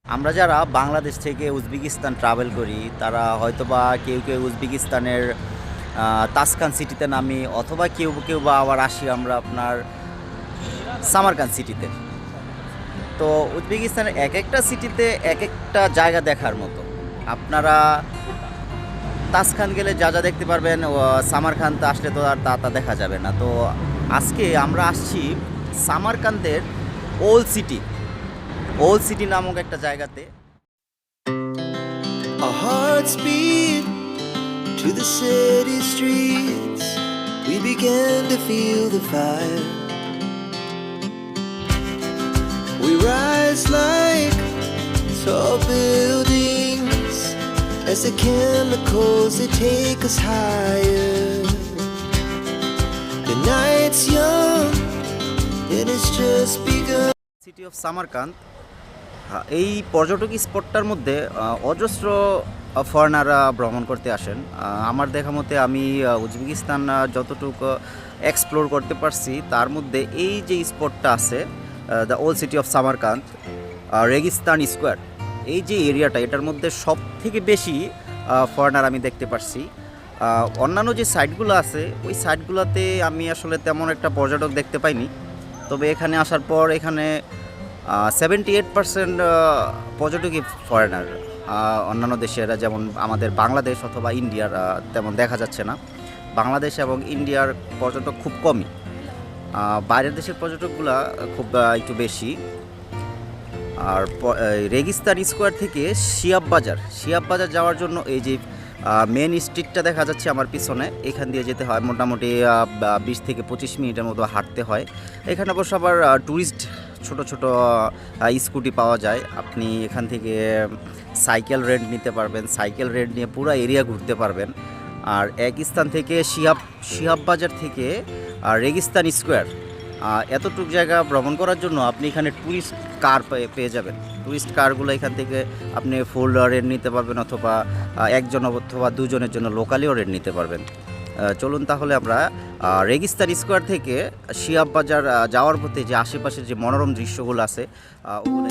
আমরা যারা বাংলাদেশ থেকে উজবেকিস্তান ট্রাভেল করি তারা হয়তোবা কেউ কেউ উজবেকিস্তানের তাসকান সিটিতে নামি, অথবা কেউ কেউ বা আবার আসি আমরা আপনার সামারকান্দ সিটিতে। তো উজবেকিস্তানের এক একটা সিটিতে এক একটা জায়গা দেখার মতো। আপনারা তাসখান গেলে যা যা দেখতে পারবেন, সামারকান্দে আসলে তো আর তা দেখা যাবে না। তো আজকে আমরা আসছি সামারকান্দের ওল্ড সিটি নামক একটা জায়গাতে। Our hearts beat to the city streets. We began to feel the fire. We rise like tall buildings as the chemicals they take us higher. The night's young and it's just begun. City of Samarkand, এই পর্যটক স্পটটার মধ্যে অজস্র ফরেনাররা ভ্রমণ করতে আসেন। আমার দেখা মতে আমি উজবেকিস্তান যতটুকু এক্সপ্লোর করতে পারছি তার মধ্যে এই যে স্পটটা আছে, the old city of Samarkand, Registan square, এই যে এরিয়াটা, এটার মধ্যে সব থেকে বেশি ফরেনার আমি দেখতে পারছি। অন্যান্য যে সাইটগুলো আছে ওই সাইটগুলোতে আমি আসলে তেমন একটা পর্যটক দেখতে পাইনি। তবে এখানে আসার পর এখানে 78% পর্যটকই ফরেনার। অন্যান্য দেশের যেমন আমাদের বাংলাদেশ অথবা ইন্ডিয়ার তেমন দেখা যাচ্ছে না। বাংলাদেশ এবং ইন্ডিয়ার পর্যটক খুব কমই, বাইরের দেশের পর্যটকগুলা খুব একটু বেশি। আর রেগিস্তান স্কোয়ার থেকে শিয়াব বাজার যাওয়ার জন্য এই যে মেন স্ট্রিটটা দেখা যাচ্ছে আমার পিছনে, এখান দিয়ে যেতে হয় মোটামুটি 20 থেকে 25 মিনিটের মতো হাঁটতে হয়। এখানে অবশ্য আবার ট্যুরিস্ট ছোট স্কুটি পাওয়া যায়। আপনি এখান থেকে সাইকেল রেন্ট নিতে পারবেন, সাইকেল রেন্ট নিয়ে পুরো এরিয়া ঘুরতে পারবেন। আর এক স্থান থেকে শিহাব বাজার থেকে রেগিস্তান স্কোয়ার, এতটুকু জায়গা ভ্রমণ করার জন্য আপনি এখানে ট্যুরিস্ট কার পেয়ে যাবেন। ট্যুরিস্ট কারগুলো এখান থেকে আপনি ফুল রেন্ট নিতে পারবেন, অথবা একজন অথবা দুজনের জন্য লোকালিও রেন্ট নিতে পারবেন। চলুন তাহলে আমরা রেগিস্তান স্কোয়ার থেকে শিহাব বাজার যাওয়ার পথে যে আশেপাশের যে মনোরম দৃশ্যগুলো আছে ওগুলো